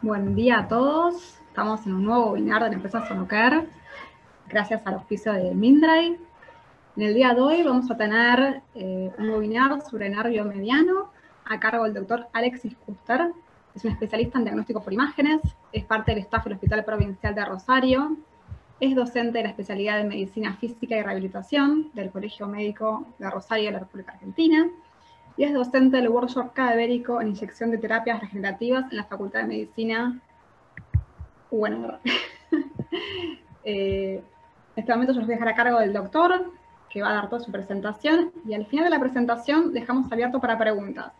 Buen día a todos. Estamos en un nuevo webinar de la empresa Sonocare, gracias al auspicio de Mindray. En el día de hoy vamos a tener un webinar sobre nervio mediano a cargo del doctor Alexis Custer. Es un especialista en diagnóstico por imágenes, es parte del staff del Hospital Provincial de Rosario, es docente de la especialidad de Medicina Física y Rehabilitación del Colegio Médico de Rosario de la República Argentina, y es docente del workshop cadavérico en inyección de terapias regenerativas en la Facultad de Medicina UNR. En este momento yo los voy a dejar a cargo del doctor, que va a dar toda su presentación, y al final de la presentación dejamos abierto para preguntas.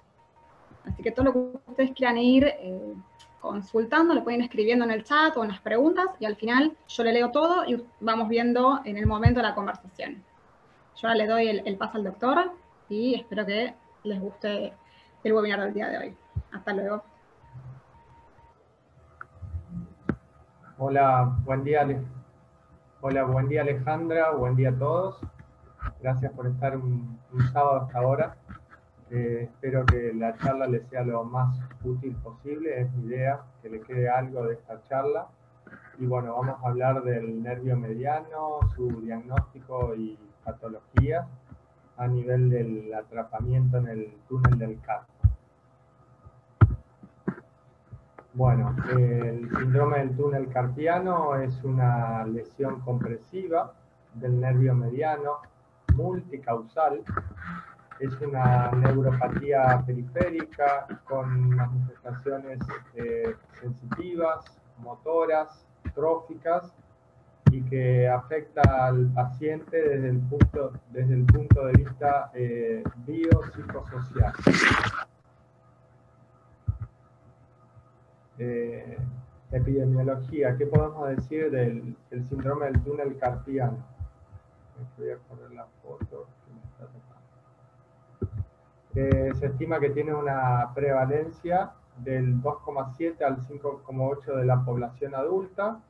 Así que todo lo que ustedes quieran ir consultando, lo pueden ir escribiendo en el chat o en las preguntas, y al final yo le leo todo y vamos viendo en el momento de la conversación. Yo ahora le doy el paso al doctor y espero que les guste el webinar del día de hoy. Hasta luego. Hola, buen día Alejandra, buen día a todos. Gracias por estar un sábado hasta ahora. Espero que la charla les sea lo más útil posible, es mi idea, que le quede algo de esta charla. Y bueno, vamos a hablar del nervio mediano, su diagnóstico y patología a nivel del atrapamiento en el túnel del carpo. Bueno, el síndrome del túnel carpiano es una lesión compresiva del nervio mediano multicausal. Es una neuropatía periférica con manifestaciones sensitivas, motoras, tróficas y que afecta al paciente desde el punto de vista biopsicosocial. Epidemiología, ¿qué podemos decir del síndrome del túnel carpiano? Voy a poner la foto que me está tocando. Se estima que tiene una prevalencia del 2,7 al 5,8 de la población adulta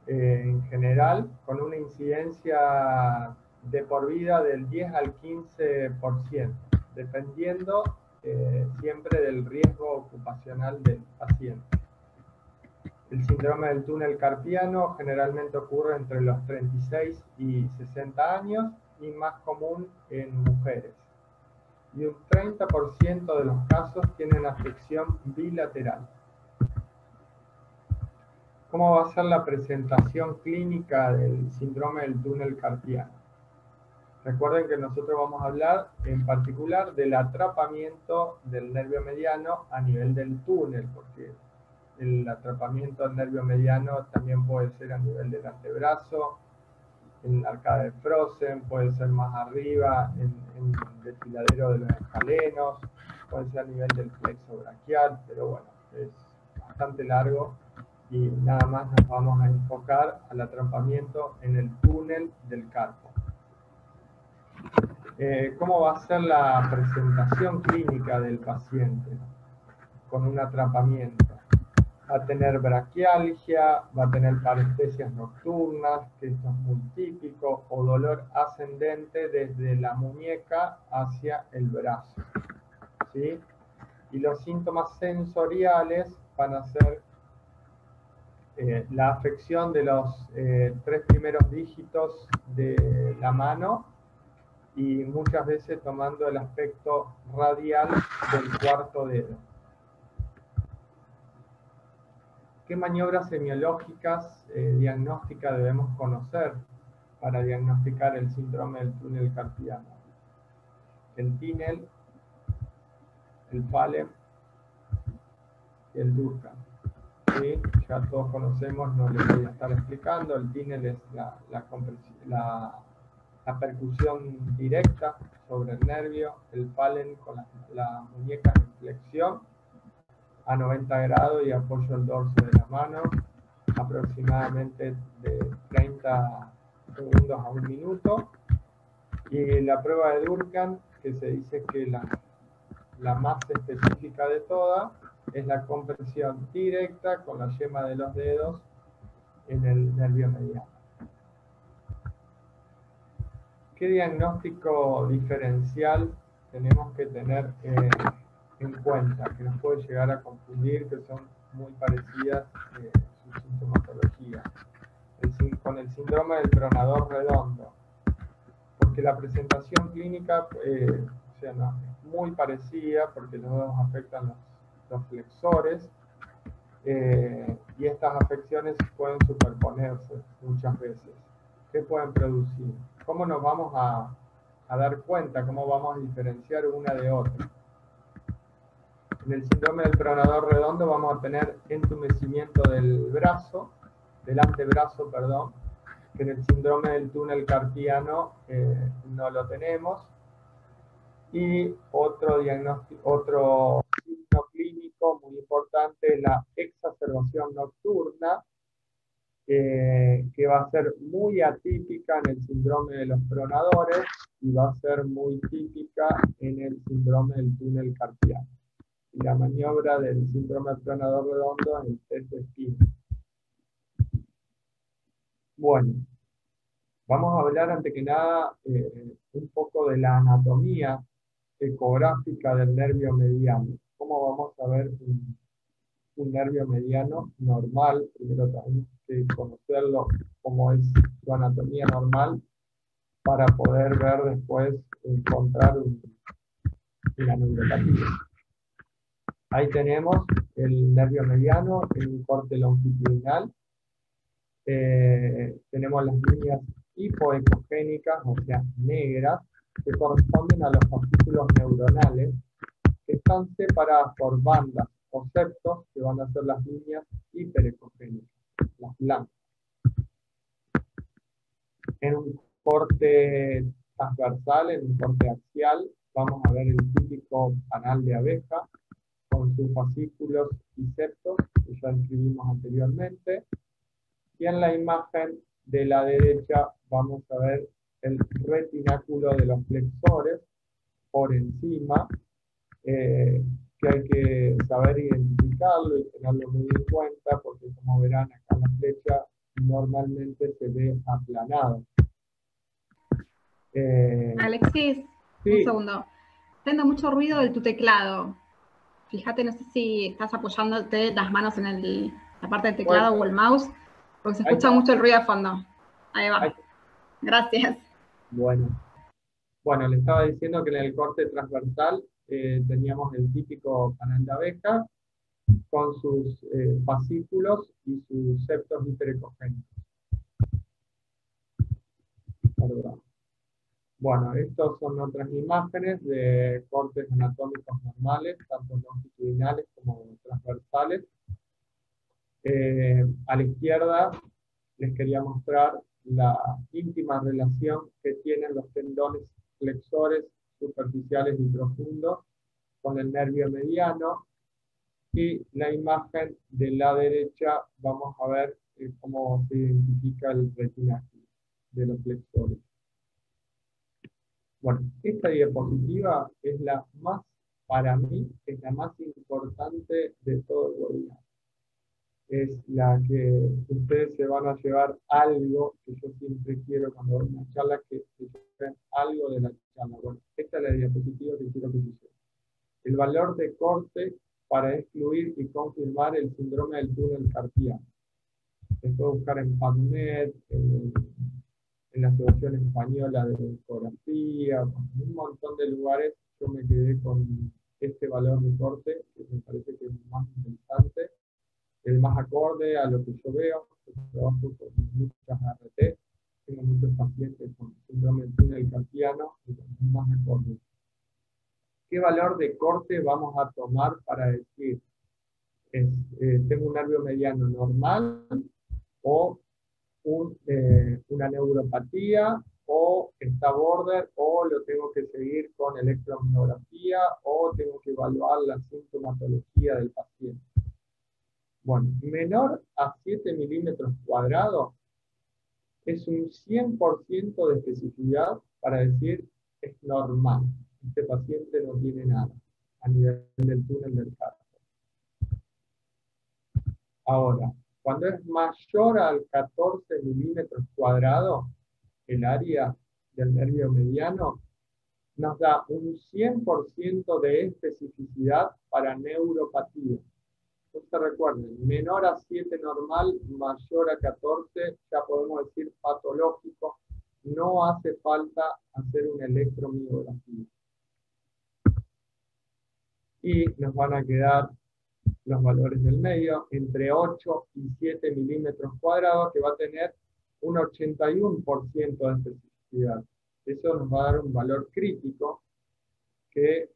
en general, con una incidencia de por vida del 10 al 15%, dependiendo siempre del riesgo ocupacional del paciente. El síndrome del túnel carpiano generalmente ocurre entre los 36 y 60 años y más común en mujeres. Y un 30% de los casos tienen afección bilateral. ¿Cómo va a ser la presentación clínica del síndrome del túnel carpiano? Recuerden que nosotros vamos a hablar en particular del atrapamiento del nervio mediano a nivel del túnel, porque el atrapamiento del nervio mediano también puede ser a nivel del antebrazo, en la arcada de Frozen, puede ser más arriba, en el desfiladero de los escalenos, puede ser a nivel del plexo braquial, pero bueno, es bastante largo y nada más nos vamos a enfocar al atrapamiento en el túnel del carpo. ¿Cómo va a ser la presentación clínica del paciente con un atrapamiento? Va a tener braquialgia, va a tener parestesias nocturnas, que esto es muy típico, o dolor ascendente desde la muñeca hacia el brazo, ¿sí? Y los síntomas sensoriales van a ser la afección de los 3 primeros dígitos de la mano y muchas veces tomando el aspecto radial del 4.º dedo. ¿Qué maniobras semiológicas diagnósticas debemos conocer para diagnosticar el síndrome del túnel carpiano? El Tinel, el Falem y el Durkheim. ¿Sí? Ya todos conocemos, no les voy a estar explicando. El Tinel es la percusión directa sobre el nervio, el Falem con la muñeca en flexión a 90 grados y apoyo el dorso de la mano, aproximadamente de 30 segundos a 1 minuto. Y la prueba de Durkheim, que se dice que la más específica de todas, es la compresión directa con la yema de los dedos en el nervio mediano. ¿Qué diagnóstico diferencial tenemos que tener en cuenta? Que nos puede llegar a confundir, que son muy parecidas su sintomatología. Con el síndrome del pronador redondo, porque la presentación clínica o sea, no, es muy parecida, porque los dos afectan los flexores, y estas afecciones pueden superponerse muchas veces. ¿Qué pueden producir? ¿Cómo nos vamos a dar cuenta? ¿Cómo vamos a diferenciar una de otra? En el síndrome del pronador redondo vamos a tener entumecimiento del brazo, del antebrazo, perdón, que en el síndrome del túnel carpiano no lo tenemos. Y otro diagnóstico, otro signo clínico muy importante es la exacerbación nocturna, que va a ser muy atípica en el síndrome de los pronadores y va a ser muy típica en el síndrome del túnel carpiano. Y la maniobra del síndrome del pronador redondo es el test de Skinner. Bueno, vamos a hablar ante que nada un poco de la anatomía ecográfica del nervio mediano. ¿Cómo vamos a ver un nervio mediano normal? Primero tenemos que conocerlo, cómo es su anatomía normal, para poder ver después, encontrar una neuropatía. Ahí tenemos el nervio mediano en un corte longitudinal. Tenemos las líneas hipoecogénicas, o sea, negras, que corresponden a los fascículos neuronales, que están separadas por bandas o septos, que van a ser las líneas hiperecogénicas, las blancas. En un corte transversal, en un corte axial, vamos a ver el típico panal de abeja, con sus fascículos y septos, que ya describimos anteriormente. Y en la imagen de la derecha vamos a ver el retináculo de los flexores por encima, que hay que saber identificarlo y tenerlo muy en cuenta, porque como verán acá en la flecha normalmente se ve aplanado. Alexis, Sí. un segundo. Tengo mucho ruido de tu teclado. Fíjate, no sé si estás apoyándote las manos en la parte del teclado o el mouse, porque se escucha mucho el ruido de fondo. Ahí va. Gracias. Bueno, le estaba diciendo que en el corte transversal teníamos el típico panal de abeja con sus fascículos y sus septos hiperecogénicos. Perdón. Bueno, estas son otras imágenes de cortes anatómicos normales, tanto longitudinales como transversales. A la izquierda les quería mostrar la íntima relación que tienen los tendones flexores superficiales y profundos con el nervio mediano, y la imagen de la derecha vamos a ver cómo se identifica el retináculo de los flexores. Bueno, esta diapositiva es la más, para mí, es la más importante de todo el webinar. Es la que ustedes se van a llevar algo, que yo siempre quiero cuando doy una charla, que se lleven algo de la charla. Bueno, esta es la diapositiva que quiero que se lleven. El valor de corte para excluir y confirmar el síndrome del túnel carpiano. Se puede buscar en PubMed, en la Asociación Española de Ecografía, en un montón de lugares. Yo me quedé con este valor de corte, que me parece que es el más interesante, el más acorde a lo que yo veo. Yo trabajo con muchas ART, tengo muchos pacientes con síndrome del túnel carpiano, y es más acorde. ¿Qué valor de corte vamos a tomar para decir, tengo un nervio mediano normal, o una neuropatía, o está border, o lo tengo que seguir con electromiografía, o tengo que evaluar la sintomatología del paciente? Bueno, menor a 7 milímetros cuadrados es un 100% de especificidad para decir es normal. Este paciente no tiene nada a nivel del túnel del carpo. Ahora, cuando es mayor al 14 milímetros cuadrados, el área del nervio mediano nos da un 100% de especificidad para neuropatía. Entonces recuerden, menor a 7 normal, mayor a 14, ya podemos decir patológico. No hace falta hacer una electromiografía. Y nos van a quedar los valores del medio, entre 8 y 7 milímetros cuadrados, que va a tener un 81% de especificidad. Eso nos va a dar un valor crítico, que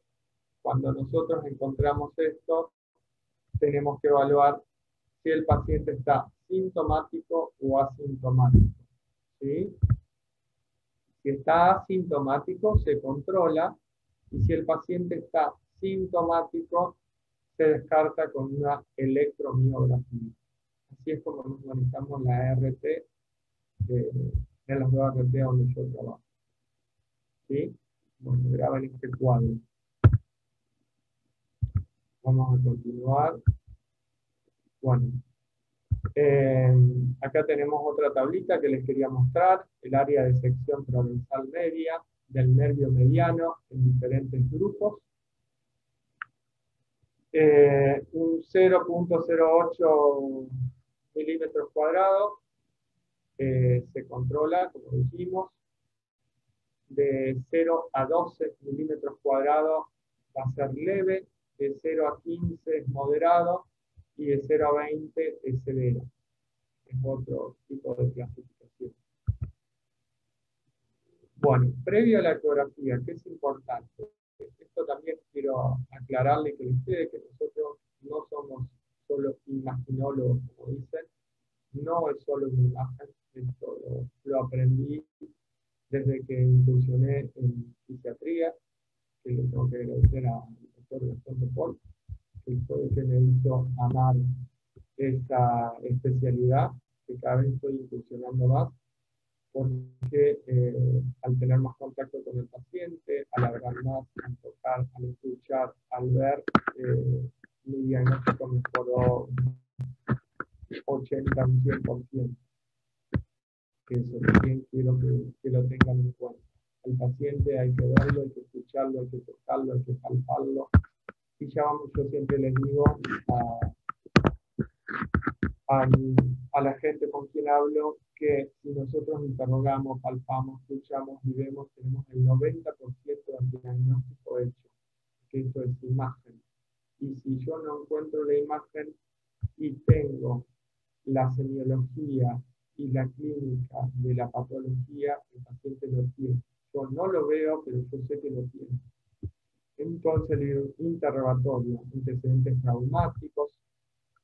cuando nosotros encontramos esto, tenemos que evaluar si el paciente está sintomático o asintomático. ¿Sí? Si está asintomático, se controla, y si el paciente está sintomático, se descarta con una electromiografía. Así es como nos manejamos la RT de las dos RT donde yo trabajo. ¿Sí? Bueno, graben este cuadro. Vamos a continuar. Bueno, acá tenemos otra tablita que les quería mostrar, el área de sección transversal media del nervio mediano en diferentes grupos. Un 0.08 milímetros cuadrados se controla, como dijimos. De 0 a 12 milímetros cuadrados va a ser leve, de 0 a 15 es moderado, y de 0 a 20 es severo. Es otro tipo de clasificación. Bueno, previo a la ecografía, ¿qué es importante? Esto también quiero aclararle que les quede que nosotros no somos solo imaginólogos, como dicen. No es solo una imagen, esto lo aprendí desde que incursioné en psiquiatría, que le tengo que agradecer al doctor Gastón de Paul, que fue el que me hizo amar esta especialidad, que cada vez estoy incursionando más, porque al tener más contacto con el paciente, al hablar más, al tocar, al escuchar, al ver, mi diagnóstico mejoró 80 un 100%. Eso también quiero que lo tengan en cuenta. Al paciente hay que verlo, hay que escucharlo, hay que tocarlo, hay que palparlo. Y ya vamos, yo siempre les digo a la gente con quien hablo que si nosotros interrogamos, palpamos, escuchamos y vemos, tenemos el 90% del diagnóstico hecho, que esto es imagen. Y si yo no encuentro la imagen y tengo la semiología y la clínica de la patología, el paciente lo tiene. Yo no lo veo, pero yo sé que lo tiene. Entonces, el interrogatorio, antecedentes traumáticos,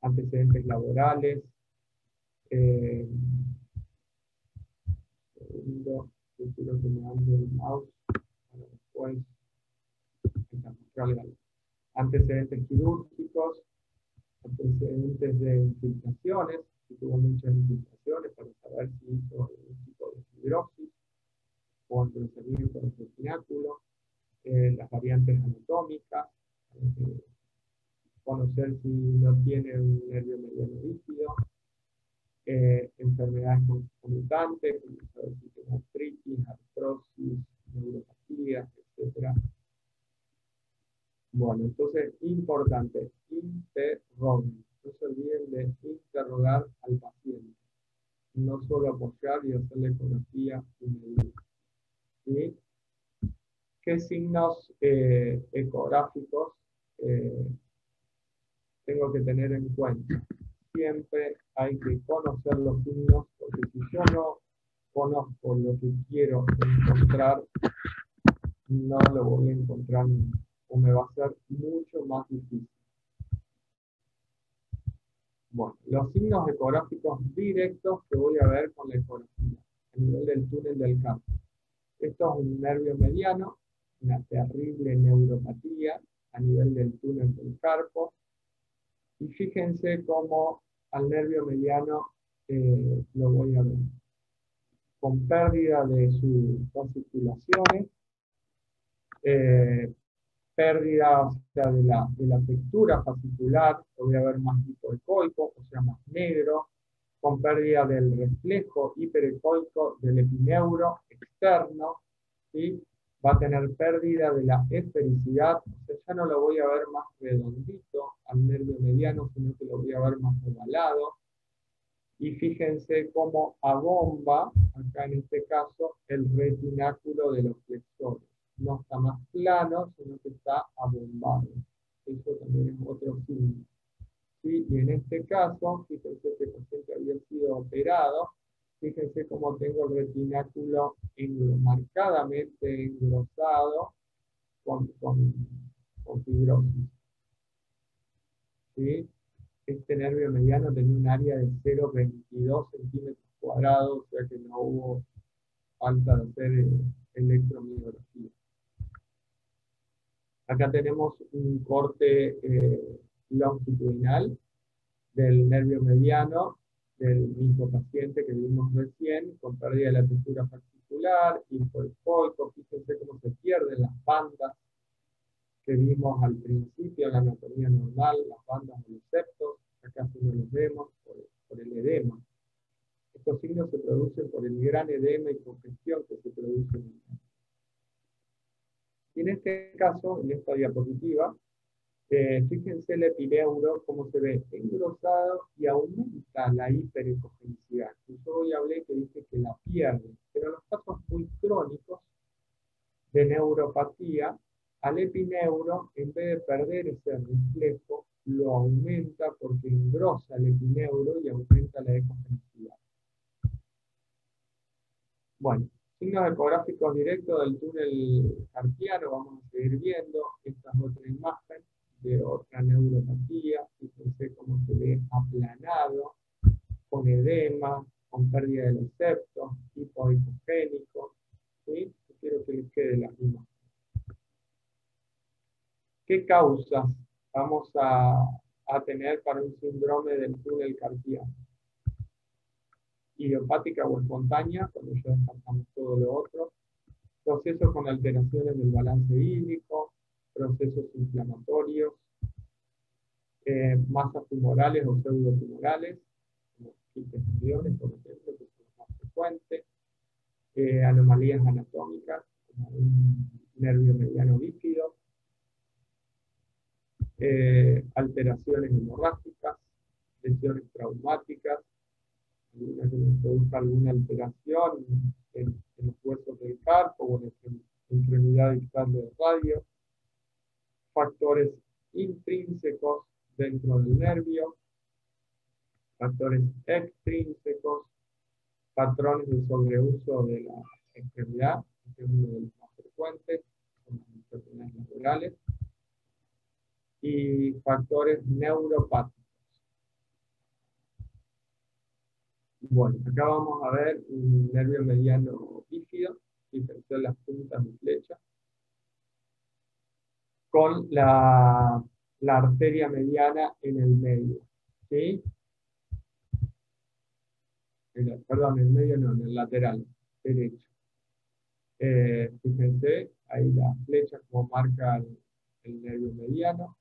antecedentes laborales, segundo, yo quiero que me ande el mouse para después mostrarle algo. Antecedentes quirúrgicos, antecedentes de infiltraciones, si tuvo muchas infiltraciones para saber si hizo un tipo de fibrosis o engrosamiento del espináculo, las variantes anatómicas, conocer si no tiene un nervio mediano rígido, enfermedades concomitantes, saber si tiene artritis, artrosis, neuropatías, etc. Bueno, entonces, importante, interroguen. No se olviden de interrogar al paciente. No solo apoyar y hacerle ecografía y medir. ¿Sí? ¿Qué signos ecográficos tengo que tener en cuenta? Siempre hay que conocer los signos, porque si yo no conozco lo que quiero encontrar, no lo voy a encontrar o me va a ser mucho más difícil. Bueno, los signos ecográficos directos que voy a ver con la ecografía a nivel del túnel del carpo. Esto es un nervio mediano, una terrible neuropatía a nivel del túnel del carpo. Y fíjense cómo al nervio mediano lo voy a ver. Con pérdida de sus fasciculaciones, pérdida, o sea, de la textura fascicular, lo voy a ver más hipoecoico, o sea, más negro, con pérdida del reflejo hiperecoico del epineuro externo, ¿sí? Va a tener pérdida de la esfericidad, o sea, ya no lo voy a ver más redondito al nervio mediano, sino que lo voy a ver más ovalado. Y fíjense cómo abomba, acá en este caso, el retináculo de los flexores. No está más plano, sino que está abombado. Eso también es otro signo. ¿Sí? Y en este caso, fíjense que el paciente había sido operado. Fíjense cómo tengo el retináculo marcadamente engrosado con fibrosis. ¿Sí? Este nervio mediano tenía un área de 0,22 centímetros cuadrados, o sea que no hubo falta de hacer electromiografía. Acá tenemos un corte longitudinal del nervio mediano del mismo paciente que vimos recién, con pérdida de la textura fascicular, hipoicoico. Fíjense cómo se pierden las bandas que vimos al principio en la anatomía normal, las bandas de los septos. Acá sí no los vemos por el edema. Estos signos se producen por el gran edema y congestión que se produce en el nervio. Y en este caso, en esta diapositiva, fíjense el epineuro, cómo se ve engrosado y aumenta la hiperecogenicidad. Yo hoy hablé que dije que la pierde, pero en los casos muy crónicos de neuropatía, al epineuro, en vez de perder ese reflejo, lo aumenta porque engrosa el epineuro y aumenta la ecogenicidad. Bueno, signos ecográficos directos del túnel carpiano, vamos a seguir viendo. Esta es otra imagen de otra neuropatía. Fíjense cómo se ve aplanado, con edema, con pérdida de los septos, hipoicogénico. ¿Sí? Quiero que les quede la imagen. ¿Qué causas vamos a tener para un síndrome del túnel carpiano? Idiopática o espontánea, cuando ya descartamos todo lo otro. Procesos con alteraciones del balance hídrico, procesos inflamatorios, masas tumorales o pseudotumorales, como quistes gangliones, por ejemplo, que son los más frecuentes, anomalías anatómicas, como un nervio mediano bífido, alteraciones hemorrágicas, lesiones traumáticas, alguna que nos produzca alguna alteración en los huesos del carpo o en la extremidad distal del radio, factores intrínsecos dentro del nervio, factores extrínsecos, patrones de sobreuso de la extremidad, que es uno de los más frecuentes, son las enfermedades laborales, y factores neuropáticos. Bueno, acá vamos a ver un nervio mediano bífido, fíjense las puntas de flecha, con la arteria mediana en el medio. ¿Sí? Perdón, en el medio no, en el lateral derecho. Fíjense, ahí la flecha como marca el nervio mediano.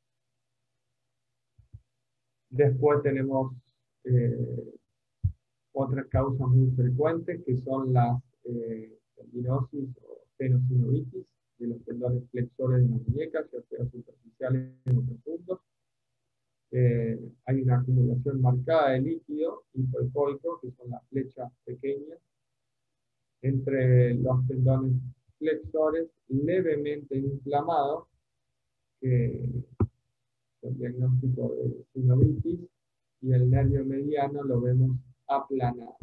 Después tenemos otras causas muy frecuentes que son las tendinosis o tenosinovitis de los tendones flexores de la muñeca, ya sea superficiales o profundos. Hay una acumulación marcada de líquido hipoicoico, que son las flechas pequeñas, entre los tendones flexores levemente inflamados, que es el diagnóstico de sinovitis, y el nervio mediano lo vemos aplanado.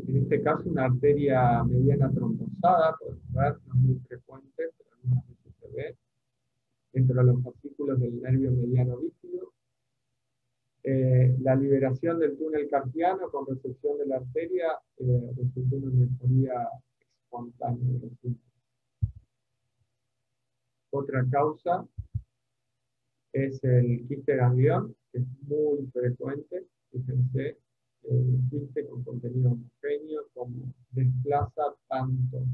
En este caso, una arteria mediana trombosada, podemos ver, no es muy frecuente, pero algunas veces se ve, entre los fascículos del nervio mediano bífido. La liberación del túnel carpiano con resección de la arteria resultó en una mejoría espontánea de los síntomas. Otra causa es el quiste ganglión, que es muy frecuente. Fíjense, el quiste con contenido homogéneo, como desplaza tanto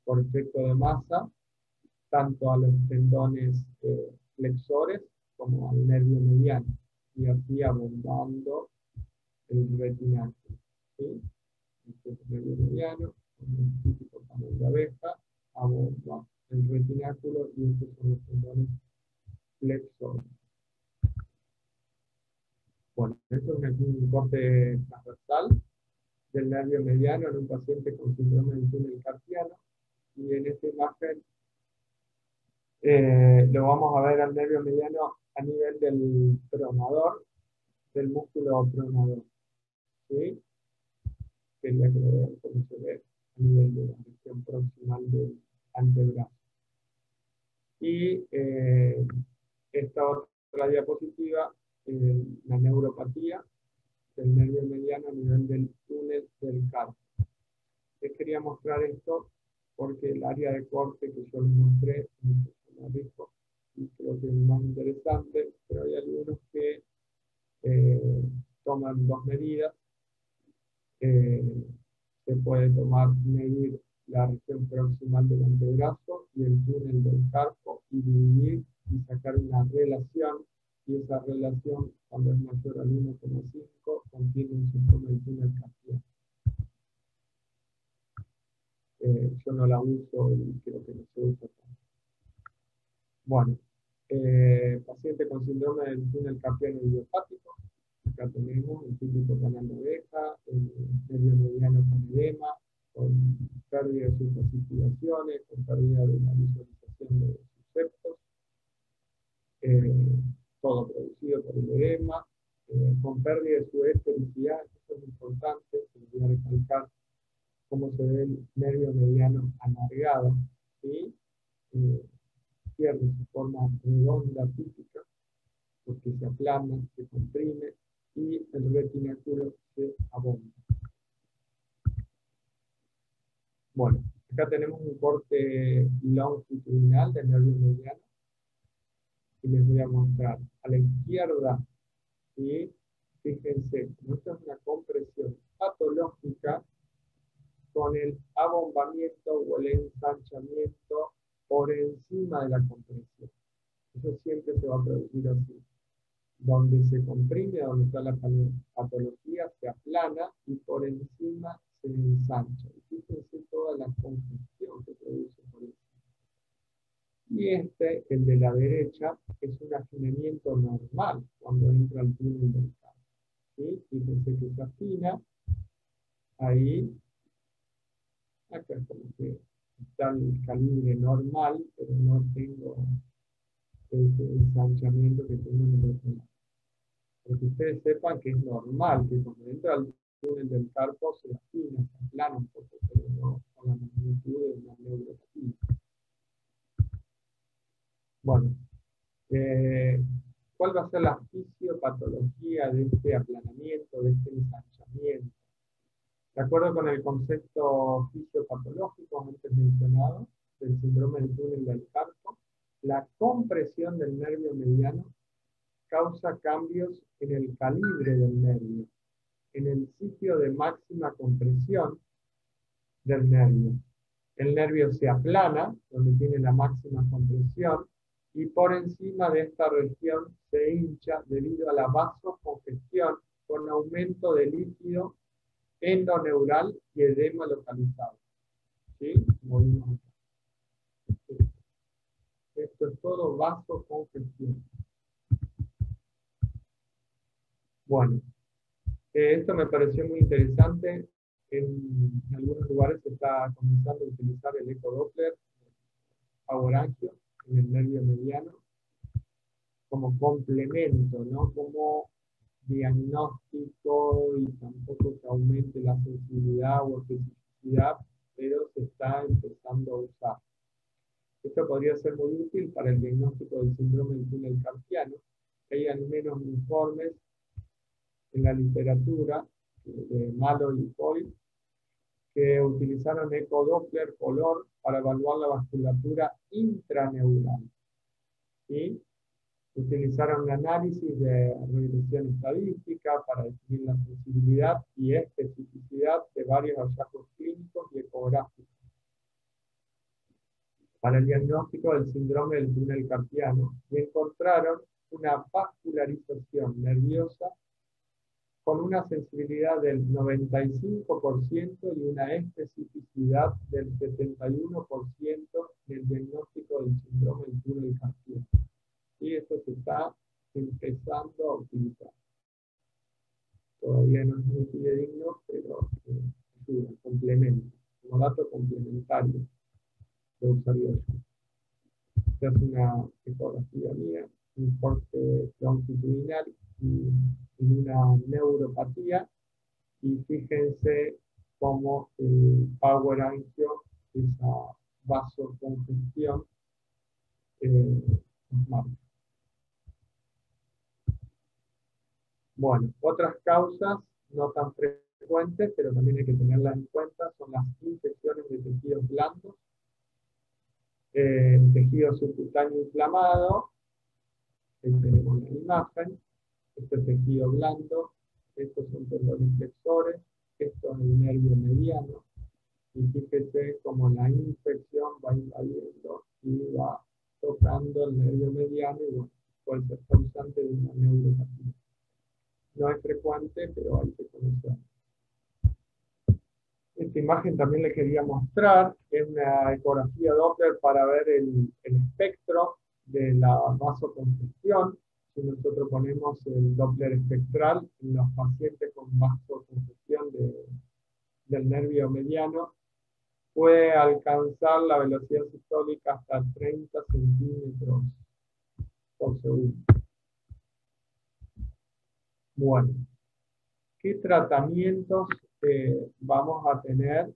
por efecto de masa, tanto a los tendones flexores como al nervio mediano, y así abombando el retináculo. ¿Sí? Este es el nervio mediano, con un típico camón de abeja, abomba el retináculo y estos son los tendones flexores. Bueno, esto es un corte transversal del nervio mediano en un paciente con síndrome del túnel carpiano. Y en esta imagen lo vamos a ver al nervio mediano a nivel del pronador, del músculo pronador. ¿Sí? Quería que lo vean cómo se ve a nivel de la región proximal del antebrazo. Y esta otra diapositiva, la neuropatía del nervio mediano a nivel del túnel del carpo. Les quería mostrar esto porque el área de corte que yo les mostré es muy rico y creo que es más interesante, pero hay algunos que toman dos medidas. Se puede medir la región proximal del antebrazo y el túnel del carpo y dividir y sacar una relación, y esa relación, cuando es mayor al 1,5, contiene un síndrome del túnel carpiano. Yo no la uso y creo que no se usa tanto. Bueno, paciente con síndrome del túnel carpiano idiopático. Acá tenemos el típico canal de oreja, el nervio mediano con edema, con pérdida de sus fasciculaciones, con pérdida de la visualización de sus septos, todo producido por el edema, con pérdida de su esfericidad. Esto es importante, se lo voy a recalcar cómo se ve el nervio mediano alargado, ¿sí? Pierde su forma redonda típica, porque se aplana, se comprime, y el retináculo se abomba. Bueno, acá tenemos un corte longitudinal del nervio mediano, y les voy a mostrar a la izquierda, ¿sí? Fíjense, esto es una compresión patológica con el abombamiento o el ensanchamiento por encima de la compresión. Eso siempre se va a producir así. Donde se comprime, donde está la patología, se aplana y por encima se ensancha. Y fíjense toda la congestión que produce por encima. Y el de la derecha, es un afinamiento normal cuando entra al túnel del carpo. ¿Sí? Fíjense que se afina. Ahí, acá es como que está el calibre normal, pero no tengo el ensanchamiento que tengo en el otro lado. Para que ustedes sepan que es normal que cuando entra al túnel del carpo se afina, se aplana un poco, pero no con la magnitud de una neuropatía. Bueno, ¿cuál va a ser la fisiopatología de este aplanamiento, de este ensanchamiento? De acuerdo con el concepto fisiopatológico antes mencionado, del síndrome del túnel del carpo, la compresión del nervio mediano causa cambios en el calibre del nervio, en el sitio de máxima compresión del nervio. El nervio se aplana, donde tiene la máxima compresión, y por encima de esta región se hincha debido a la vasocongestión con aumento de líquido endoneural y edema localizado. ¿Sí? Como vimos acá. Esto es todo vasocongestión. Bueno, esto me pareció muy interesante. En algunos lugares se está comenzando a utilizar el ecodoppler favorangio en el nervio mediano como complemento, no como diagnóstico, y tampoco que aumente la sensibilidad o especificidad, pero se está empezando a usar. Esto podría ser muy útil para el diagnóstico del síndrome del túnel carpiano. Hay al menos informes en la literatura de Malo y Coy que utilizaron ecodoppler color para evaluar la vasculatura intraneural. ¿Sí? Utilizaron un análisis de regresión estadística para definir la sensibilidad y especificidad de varios hallazgos clínicos y ecográficos para el diagnóstico del síndrome del túnel carpiano, y encontraron una vascularización nerviosa con una sensibilidad del 95% y una especificidad del 71% en el diagnóstico del síndrome del túnel carpiano. Y esto se está empezando a utilizar. Todavía no es muy fidedigno, pero ayuda, complemento, como dato complementario lo usaría yo. Se hace una ecografía mía, un corte longitudinal y en una neuropatía, y fíjense cómo el power angio, esa vasocongestión, nos marca. Bueno, otras causas no tan frecuentes, pero también hay que tenerlas en cuenta, son las infecciones de tejidos blandos, tejido subcutáneo inflamado, que tenemos en la imagen, este tejido blando, estos son tendones flexores, esto es el nervio mediano, y fíjese cómo la infección va invadiendo y va tocando el nervio mediano y bueno, puede ser causante de una neuropatía. No es frecuente, pero hay que conocerlo. Esta imagen también le quería mostrar, es una ecografía Doppler para ver el espectro de la vasocongestión. Si nosotros ponemos el Doppler espectral en los pacientes con vasocongestión del nervio mediano, puede alcanzar la velocidad sistólica hasta 30 centímetros por segundo. Bueno, ¿qué tratamientos vamos a tener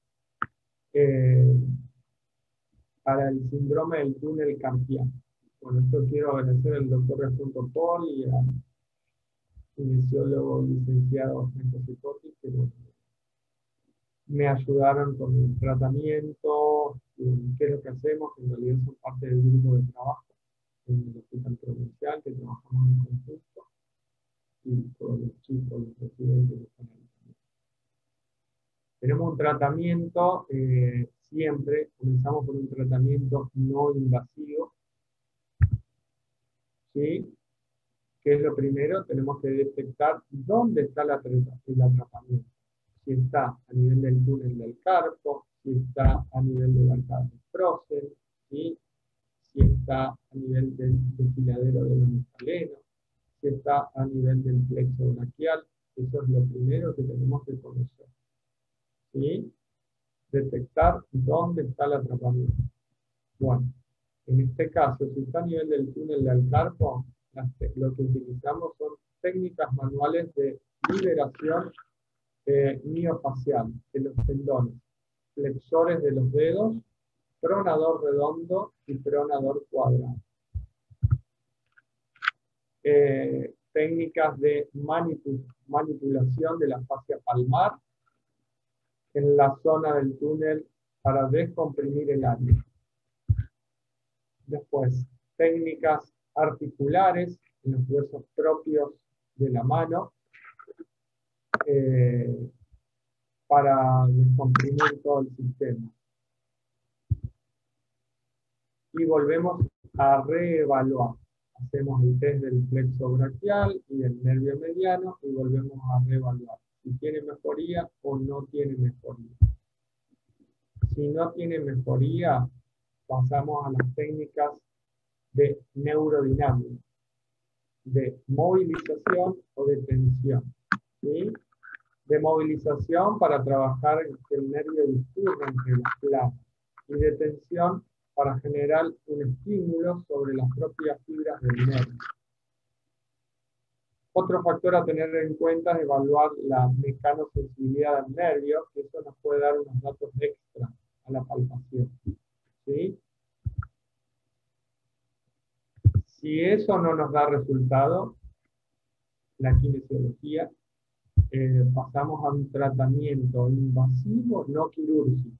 para el síndrome del túnel carpiano? Bueno, esto quiero agradecer al doctor Refunto Paul y al kinesiólogo licenciado Franco Cicotti, que me ayudaron con el tratamiento, qué es lo que hacemos, que en realidad son parte del grupo de trabajo en el hospital provincial, que trabajamos en conjunto, y todos los chicos, los residentes que están ahí también. Tenemos un tratamiento, siempre comenzamos por un tratamiento no invasivo, ¿sí? ¿Qué es lo primero? Tenemos que detectar dónde está el atrapamiento. Si está a nivel del túnel del carpo, si está a nivel de la arcada del prócer, ¿sí? Si está a nivel del desfiladero del mescaleno, si está a nivel del plexo braquial. Eso es lo primero que tenemos que conocer, ¿sí? Detectar dónde está el atrapamiento. Bueno, en este caso, si está a nivel del túnel del carpo, lo que utilizamos son técnicas manuales de liberación miofacial de los tendones, flexores de los dedos, pronador redondo y pronador cuadrado. Técnicas de manipulación de la fascia palmar en la zona del túnel para descomprimir el área. Después, técnicas articulares en los huesos propios de la mano para descomprimir todo el sistema. Y volvemos a reevaluar. Hacemos el test del plexo braquial y del nervio mediano y volvemos a reevaluar si tiene mejoría o no tiene mejoría. Si no tiene mejoría, pasamos a las técnicas de neurodinámica, de movilización o de tensión, ¿sí? De movilización para trabajar el nervio discurre entre las planas y de tensión para generar un estímulo sobre las propias fibras del nervio. Otro factor a tener en cuenta es evaluar la mecanosensibilidad del nervio, que eso nos puede dar unos datos extra a la palpación, ¿sí? Si eso no nos da resultado, la kinesiología, pasamos a un tratamiento invasivo no quirúrgico.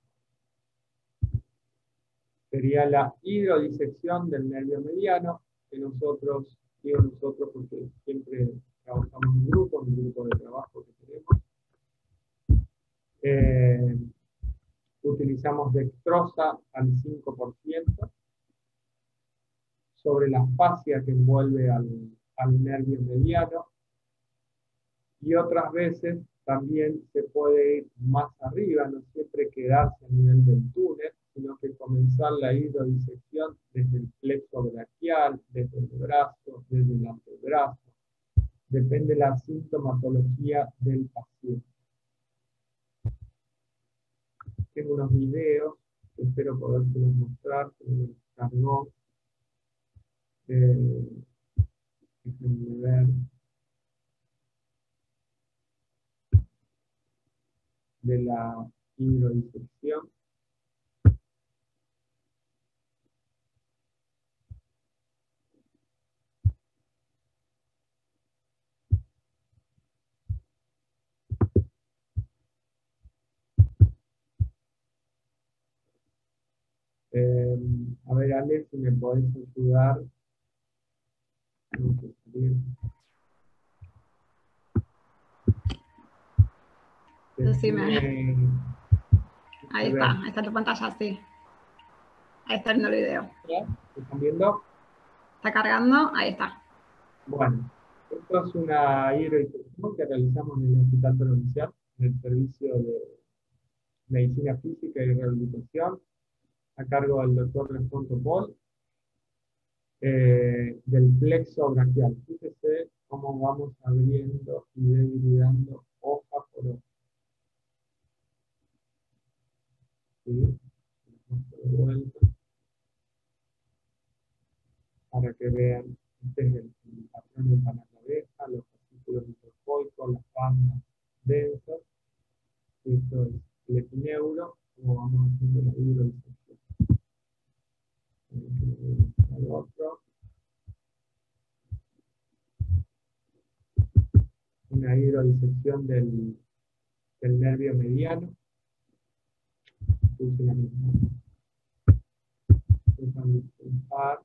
Sería la hidrodisección del nervio mediano, que nosotros, digo nosotros porque siempre trabajamos en un grupo de trabajo que tenemos. Utilizamos dextrosa al 5% sobre la fascia que envuelve al nervio mediano, y otras veces también se puede ir más arriba, no siempre quedarse a nivel del túnel, sino que comenzar la hidrodisección desde el plexo braquial, desde el brazo, desde el antebrazo. Depende de la sintomatología del paciente. Tengo unos videos que espero podérselos mostrar, que me descargó. Déjenme ver. De la hidrodisección. A ver, Ale, si me podés ayudar. Decime. Ahí está tu pantalla, sí. Ahí está viendo el video. ¿Están viendo? ¿Está cargando? Ahí está. Bueno, esto es una hidrodisección que realizamos en el Hospital Provincial, en el Servicio de Medicina Física y Rehabilitación, a cargo del doctor Alfonso Paul, del plexo braquial. Fíjese cómo vamos abriendo y debilitando hoja por hoja. ¿Sí? De vuelta, para que vean, este es el patrón de la cabeza, los fascículos microfoicos, las bandas densas. Esto es el epineuro, como vamos haciendo la hidrodisección. El otro, una hidrodisección del nervio mediano. Puse la misma. Déjame pensar.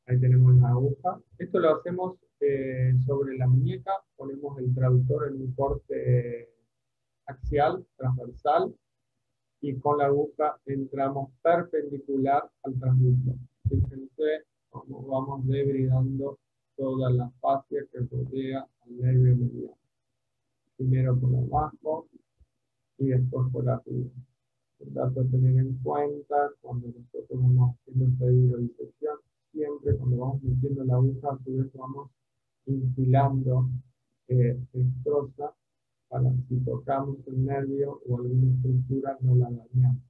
Ahí tenemos la aguja. Esto lo hacemos sobre la muñeca, ponemos el traductor en un corte axial, transversal, y con la aguja entramos perpendicular al transductor. Fíjense cómo vamos debridando toda la fascia que rodea al nervio mediano. Primero por abajo y después por arriba. El dato a tener en cuenta cuando nosotros vamos haciendo esta hidrodisección, siempre cuando vamos metiendo la aguja, a su vez vamos infilando extrosa para si tocamos el nervio o alguna estructura no la dañamos.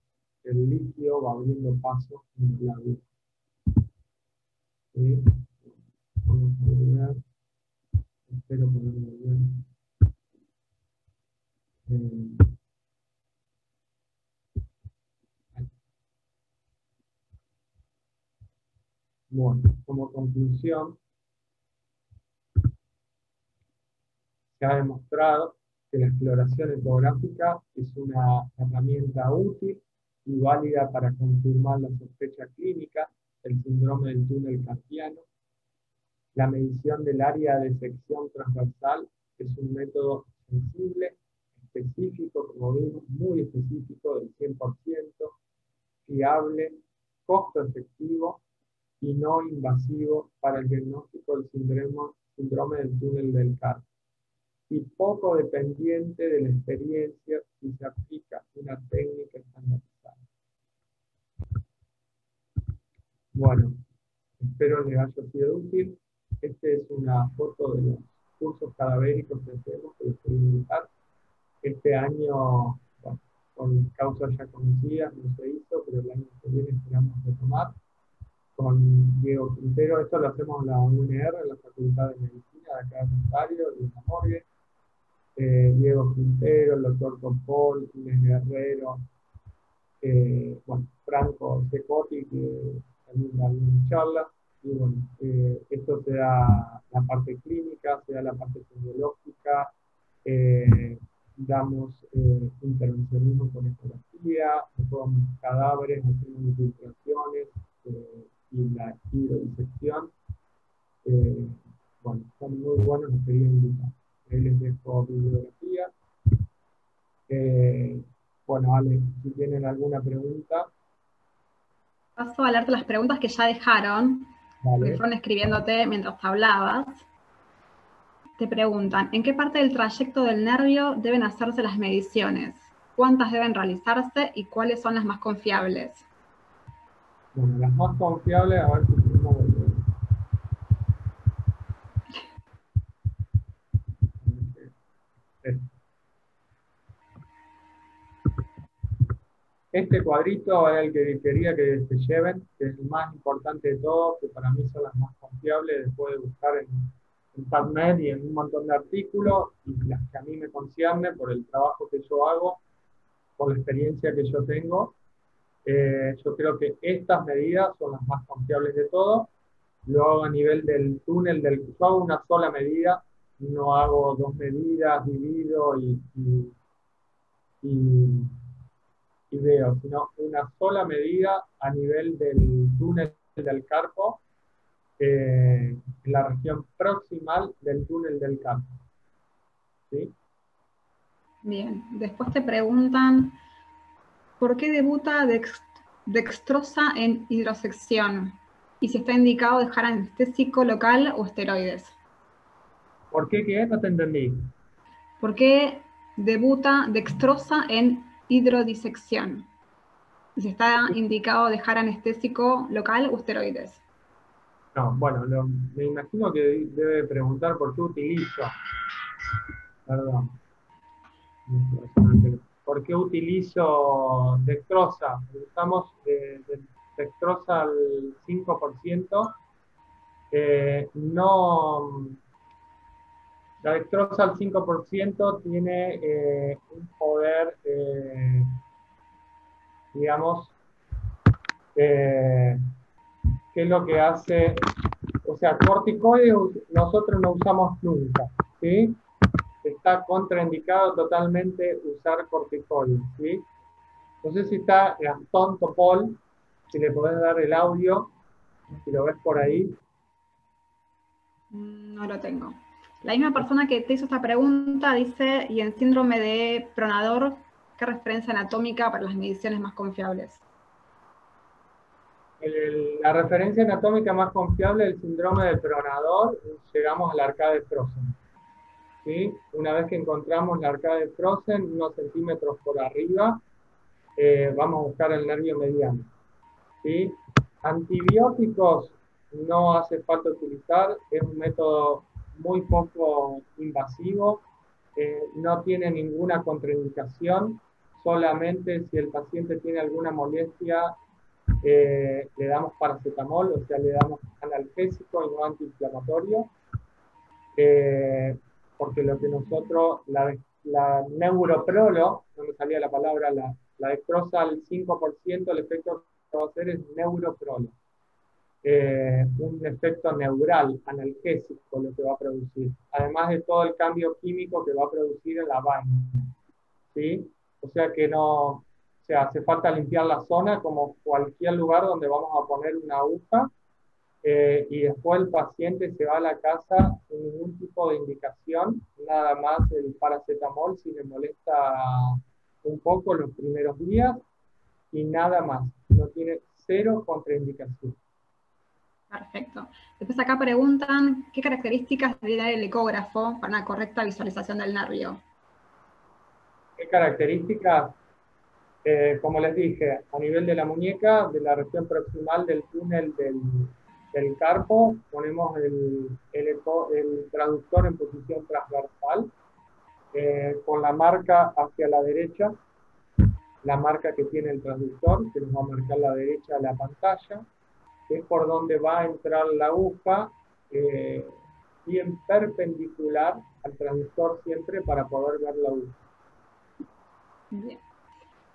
El líquido va abriendo paso en la aguja. ¿Sí? Vamos a volver. Espero poder volver. Bueno, como conclusión, se ha demostrado que la exploración ecográfica es una herramienta útil y válida para confirmar la sospecha clínica del síndrome del túnel carpiano. La medición del área de sección transversal es un método sensible, específico, como vimos, muy específico, del 100%, fiable, costo efectivo y no invasivo para el diagnóstico del síndrome del túnel del carpio, y poco dependiente de la experiencia si se aplica una técnica estandarizada. Bueno, espero les haya sido útil. Esta es una foto de los cursos cadavéricos que hacemos, que les quería invitar. Este año, bueno, con causas ya conocidas, no se hizo, pero el año que viene esperamos retomar. Con Diego Quintero, esto lo hacemos en la UNR, en la Facultad de Medicina, de acá de Rosario, de la Morgue. Diego Quintero, el doctor Topol, Inés Guerrero, bueno, Franco Secotti, que también da una charla. Y bueno, esto se da la parte clínica, se da la parte fisiológica, damos intervencionismo con ecografía, tomamos cadáveres, hacemos infiltraciones y la hidrodisección. Bueno, son muy buenos, los quería invitar. Ahí les dejo bibliografía. Bueno, Ale, si tienen alguna pregunta. Paso a leerte las preguntas que ya dejaron, Vale. porque fueron escribiéndote mientras hablabas. Te preguntan, ¿en qué parte del trayecto del nervio deben hacerse las mediciones? ¿Cuántas deben realizarse y cuáles son las más confiables? Bueno, las más confiables, a ver si tenemos este cuadrito es el que quería que se lleven, que es el más importante de todos, que para mí son las más confiables, después de buscar en PubMed y en un montón de artículos, y las que a mí me conciernen por el trabajo que yo hago, por la experiencia que yo tengo. Yo creo que estas medidas son las más confiables de todos. Lo hago a nivel del túnel, yo hago una sola medida, no hago dos medidas, divido y, y veo, sino una sola medida a nivel del túnel del carpo, en la región proximal del túnel del carpo. ¿Sí? Bien, después te preguntan, ¿por qué debuta dextrosa en hidrosección? Y si está indicado dejar anestésico local o esteroides. ¿Por qué qué? No te entendí. ¿Por qué debuta dextrosa en hidrodisección? Y si está indicado dejar anestésico local o esteroides. No, bueno, me imagino que debe preguntar por qué utilizo. Perdón. ¿Por qué utilizo dextrosa? Usamos dextrosa al 5%. No, la dextrosa al 5% tiene un poder, digamos, ¿qué es lo que hace? O sea, corticoides nosotros no usamos nunca, ¿sí? Está contraindicado totalmente usar corticoides, ¿sí? No sé si está Gastón Topol, si le podés dar el audio, si lo ves por ahí. No lo tengo. La misma persona que te hizo esta pregunta dice, y en síndrome de pronador, ¿qué referencia anatómica para las mediciones más confiables? La referencia anatómica más confiable del síndrome del pronador, llegamos al arcade de Frozen. ¿Sí? Una vez que encontramos la arcade de Frozen, unos centímetros por arriba, vamos a buscar el nervio mediano. ¿Sí? Antibióticos no hace falta utilizar, es un método muy poco invasivo, no tiene ninguna contraindicación, solamente si el paciente tiene alguna molestia, le damos paracetamol, o sea, le damos analgésico y no antiinflamatorio, porque lo que nosotros, la neuroprolo, no me salía la palabra, la dextrosa al 5%, el efecto que va a hacer es neuroprolo. Un efecto neural, analgésico, lo que va a producir, además de todo el cambio químico que va a producir en la vaina, ¿sí? O sea que no, o sea, hace falta limpiar la zona como cualquier lugar donde vamos a poner una aguja, y después el paciente se va a la casa sin ningún tipo de indicación, nada más el paracetamol si le molesta un poco los primeros días y nada más, no tiene cero contraindicación. Perfecto. Después acá preguntan, ¿qué características debe dar el ecógrafo para una correcta visualización del nervio? ¿Qué características? Como les dije, a nivel de la muñeca, de la región proximal del túnel del carpo, ponemos el traductor en posición transversal, con la marca hacia la derecha, la marca que tiene el traductor, que nos va a marcar la derecha de la pantalla, que es por donde va a entrar la aguja, bien perpendicular al traductor siempre para poder ver la aguja. Bien.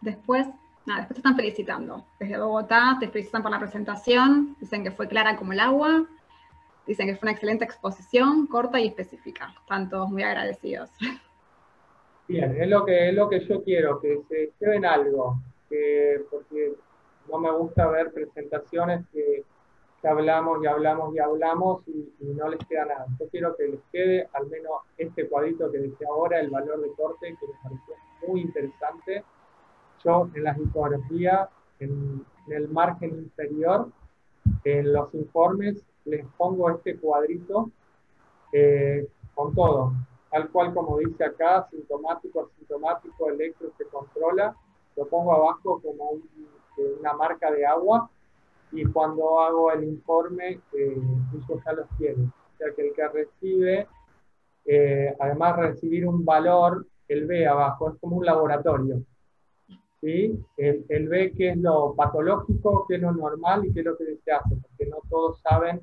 Después te están felicitando. Desde Bogotá te felicitan por la presentación, dicen que fue clara como el agua, dicen que fue una excelente exposición, corta y específica. Están todos muy agradecidos. Bien, es lo que yo quiero, que se lleven algo, porque no me gusta ver presentaciones que hablamos y hablamos y hablamos y no les queda nada. Yo quiero que les quede al menos este cuadrito que dejé ahora, el valor de corte, que me pareció muy interesante. Yo en las infografías, en el margen inferior, en los informes, les pongo este cuadrito, con todo. Tal cual como dice acá, sintomático, asintomático, electro se controla. Lo pongo abajo como una marca de agua y cuando hago el informe, ellos ya los tienen. O sea que el que recibe, además de recibir un valor, él ve abajo, es como un laboratorio. ¿Sí? Él ve qué es lo patológico, qué es lo normal y qué es lo que se hace, porque no todos saben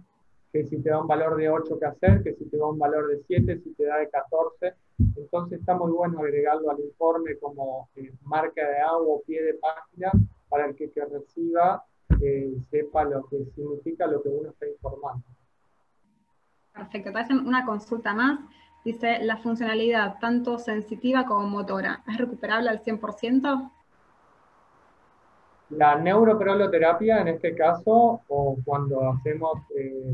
que si te da un valor de 8 qué hacer, que si te da un valor de 7, si te da de 14. Entonces está muy bueno agregarlo al informe como marca de agua o pie de página para el que reciba sepa lo que significa lo que uno está informando. Perfecto. Te hacen una consulta más. Dice, la funcionalidad tanto sensitiva como motora, ¿es recuperable al 100%? La neuroproloterapia en este caso, o cuando hacemos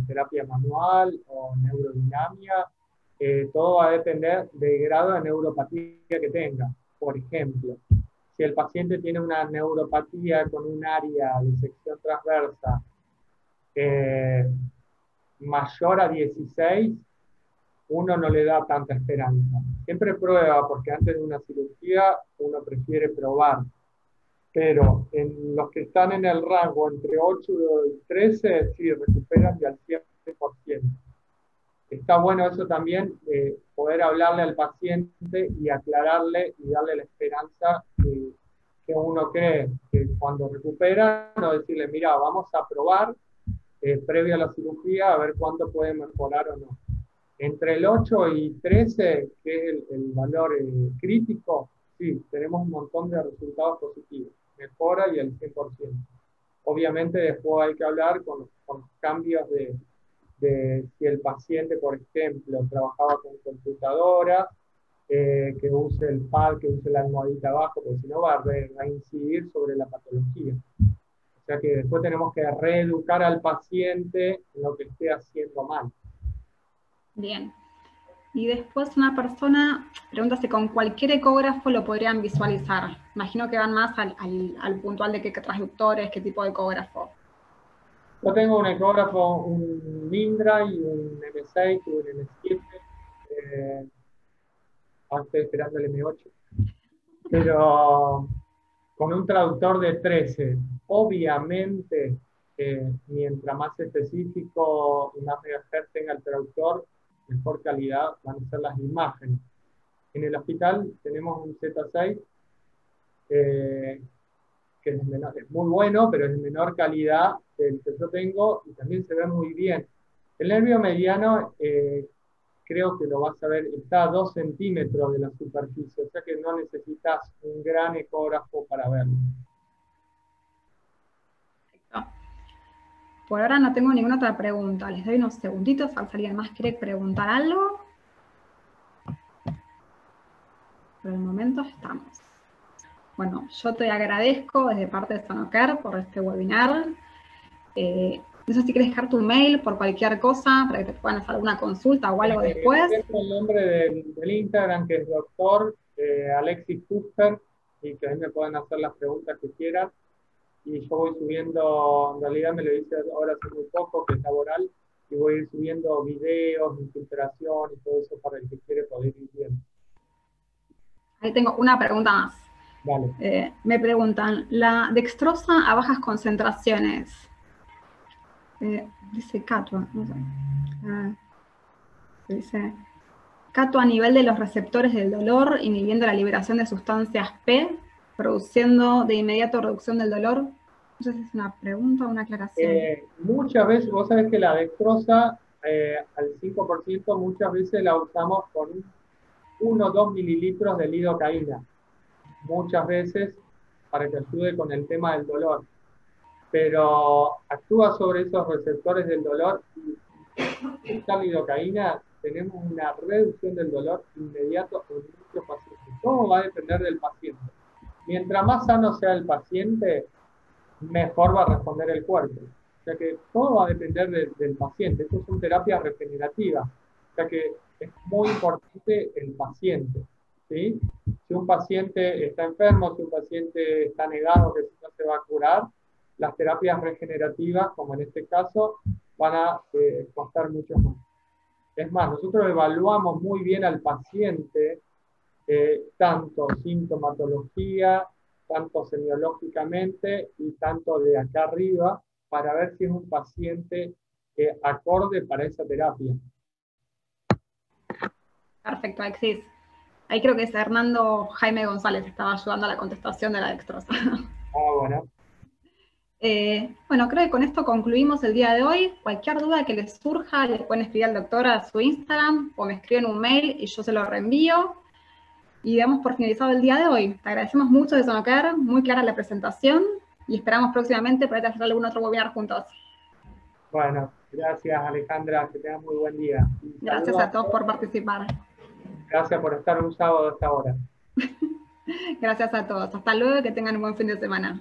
terapia manual o neurodinamia, todo va a depender del grado de neuropatía que tenga. Por ejemplo, si el paciente tiene una neuropatía con un área de sección transversa eh, mayor a 16, uno no le da tanta esperanza. Siempre prueba, porque antes de una cirugía uno prefiere probar. Pero en los que están en el rango entre 8 y 13, sí, recuperan ya al 100%. Está bueno eso también, poder hablarle al paciente y aclararle y darle la esperanza que uno cree que cuando recupera, no decirle, mira, vamos a probar previo a la cirugía a ver cuánto puede mejorar o no. Entre el 8 y 13, que es el valor crítico, sí, tenemos un montón de resultados positivos, mejora y el 100%. Obviamente después hay que hablar con los cambios de si el paciente, por ejemplo, trabajaba con computadora, que use el pad, que use la almohadita abajo, porque si no va a incidir sobre la patología. O sea que después tenemos que reeducar al paciente en lo que esté haciendo mal. Bien. Y después una persona pregunta si con cualquier ecógrafo lo podrían visualizar. Imagino que van más al puntual de qué transductores, qué tipo de ecógrafo. Yo tengo un ecógrafo, un Mindra y un M6 y un M7. Ahora estoy esperando el M8. Pero con un traductor de 13. Obviamente, mientras más específico y más megahertz tenga el traductor, mejor calidad van a ser las imágenes. En el hospital tenemos un Z6 que es muy bueno, pero es de menor calidad del que yo tengo y también se ve muy bien. El nervio mediano creo que lo vas a ver, está a 2 centímetros de la superficie, o sea que no necesitas un gran ecógrafo para verlo. Por ahora no tengo ninguna otra pregunta. Les doy unos segunditos a ver si alguien más quiere preguntar algo. Por el momento estamos. Bueno, yo te agradezco desde parte de Sonocare por este webinar. No sé si quieres dejar tu mail por cualquier cosa, para que te puedan hacer alguna consulta o algo después. Tengo el nombre del Instagram, que es doctor Alexis Fuster, y que ahí me pueden hacer las preguntas que quieran. Y yo voy subiendo, en realidad me lo hice ahora hace muy poco, que es laboral, y voy a ir subiendo videos, infiltración y todo eso para el que quiere poder ir viendo. Ahí tengo una pregunta más. Vale. Me preguntan, la dextrosa a bajas concentraciones, dice Catua, no sé. Dice Catua a nivel de los receptores del dolor, inhibiendo la liberación de sustancias P, produciendo de inmediato reducción del dolor. No sé si es una pregunta o una aclaración. Muchas veces, vos sabés que la dextrosa al 5% muchas veces la usamos con 1 o 2 mililitros de lidocaína. Muchas veces para que ayude con el tema del dolor. Pero actúa sobre esos receptores del dolor y esta lidocaína tenemos una reducción del dolor inmediato en muchos pacientes. Todo va a depender del paciente. Mientras más sano sea el paciente, mejor va a responder el cuerpo. O sea que todo va a depender del paciente. Esto son terapias regenerativas. O sea que es muy importante el paciente. ¿Sí? Si un paciente está enfermo, si un paciente está negado que no se va a curar, las terapias regenerativas, como en este caso, van a costar mucho más. Es más, nosotros evaluamos muy bien al paciente, tanto sintomatología, tanto semiológicamente y tanto de acá arriba, para ver si es un paciente acorde para esa terapia. Perfecto, Alexis. Ahí creo que es Hernando Jaime González, estaba ayudando a la contestación de la dextrosa. Bueno. Bueno, creo que con esto concluimos el día de hoy. Cualquier duda que les surja, le pueden escribir al doctor a su Instagram o me escriben un mail y yo se lo reenvío. Y damos por finalizado el día de hoy. Te agradecemos mucho de Sonocare, muy clara la presentación y esperamos próximamente poder hacer algún otro webinar juntos. Bueno, gracias Alejandra, que tengas muy buen día. Gracias a todos por participar. Gracias por estar un sábado a esta hora. Gracias a todos. Hasta luego y que tengan un buen fin de semana.